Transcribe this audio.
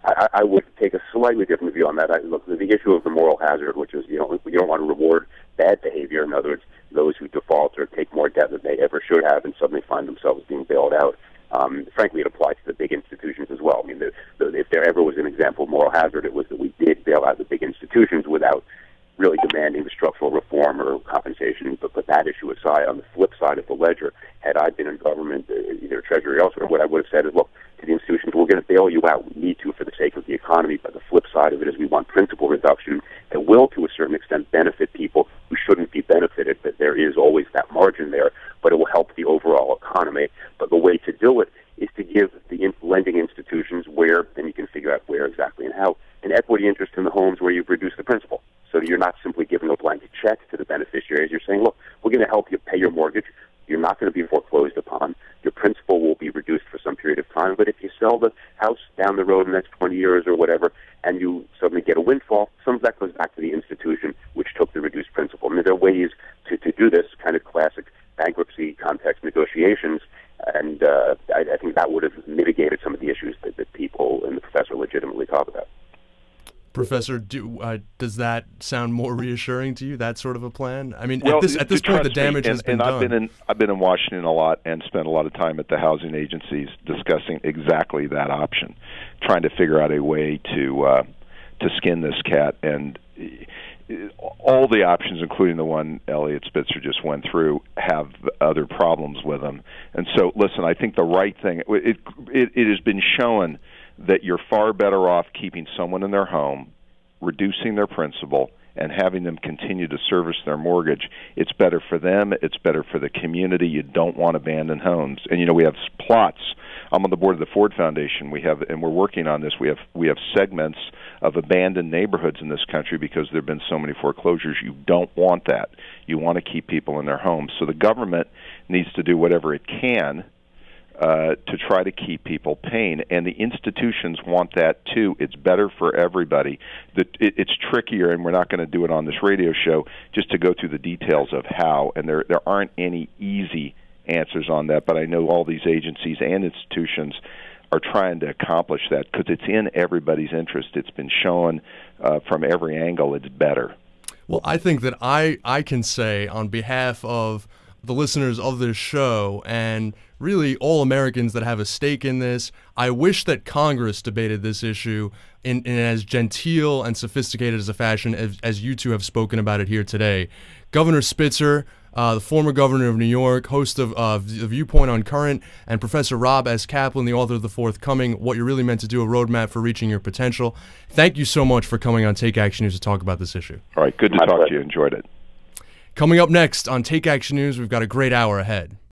I would take a slightly different view on that. Look, the issue of the moral hazard, which is you don't want to reward bad behavior. In other words, those who default or take more debt than they ever should have and suddenly find themselves being bailed out. Frankly, it applies to the big institutions as well. I mean, if there ever was an example of moral hazard, it was that we did bail out the big institutions without really demanding the structural reform or compensation. But put that issue aside, on the flip side of the ledger, had I been in government, either Treasury or elsewhere, what I would have said is, look, to the institutions, we're going to bail you out. We need to for the sake of the economy. But the flip side of it is we want principal reduction that will, to a certain extent, benefit people who shouldn't be benefited. But there is always that margin there, but it will help the overall economy. But the way to do it is to give the lending institutions where, then you can figure out where exactly and how, an equity interest in the homes where you've reduced the principal. So that you're not simply giving a blanket check to the beneficiaries. You're saying, look, we're going to help you pay your mortgage. You're not going to be foreclosed upon. Your principal will be reduced for some period of time. But if you sell the house down the road in the next 20 years or whatever, and you suddenly get a windfall, some of that goes back to the institution which took the reduced principal. I mean, there are ways to do this kind of classic bankruptcy context negotiations, and I think that would have mitigated some of the issues that people and the professor legitimately talk about. Professor, does that sound more reassuring to you, that sort of a plan? I mean, well, at this point, the damage has been done. I've been in Washington a lot and spent a lot of time at the housing agencies discussing exactly that option, trying to figure out a way to skin this cat. And all the options, including the one Elliot Spitzer just went through, have other problems with them. And so, listen, I think the right thing, it has been shown that you're far better off keeping someone in their home, reducing their principal, and having them continue to service their mortgage. It's better for them. It's better for the community. You don't want abandoned homes. And, we have plots. I'm on the board of the Ford Foundation. And we're working on this. We have segments of abandoned neighborhoods in this country because there have been so many foreclosures. You don't want that. You want to keep people in their homes. So the government needs to do whatever it can to try to keep people paying, and the institutions want that too. It's better for everybody. It's trickier, and we're not going to do it on this radio show, just to go through the details of how, and there aren't any easy answers on that, but I know all these agencies and institutions are trying to accomplish that because it's in everybody's interest. It's been shown from every angle it's better. Well, I think that I can say on behalf of the listeners of this show and really all Americans that have a stake in this, I wish that Congress debated this issue in as genteel and sophisticated as a fashion as you two have spoken about it here today. Governor Spitzer, the former governor of New York, host of The Viewpoint on Current, and Professor Rob S. Kaplan, the author of The Forthcoming, What You're Really Meant to Do, A Roadmap for Reaching Your Potential. Thank you so much for coming on Take Action News to talk about this issue. All right, good to talk to you. Enjoyed it. Coming up next on Take Action News, we've got a great hour ahead.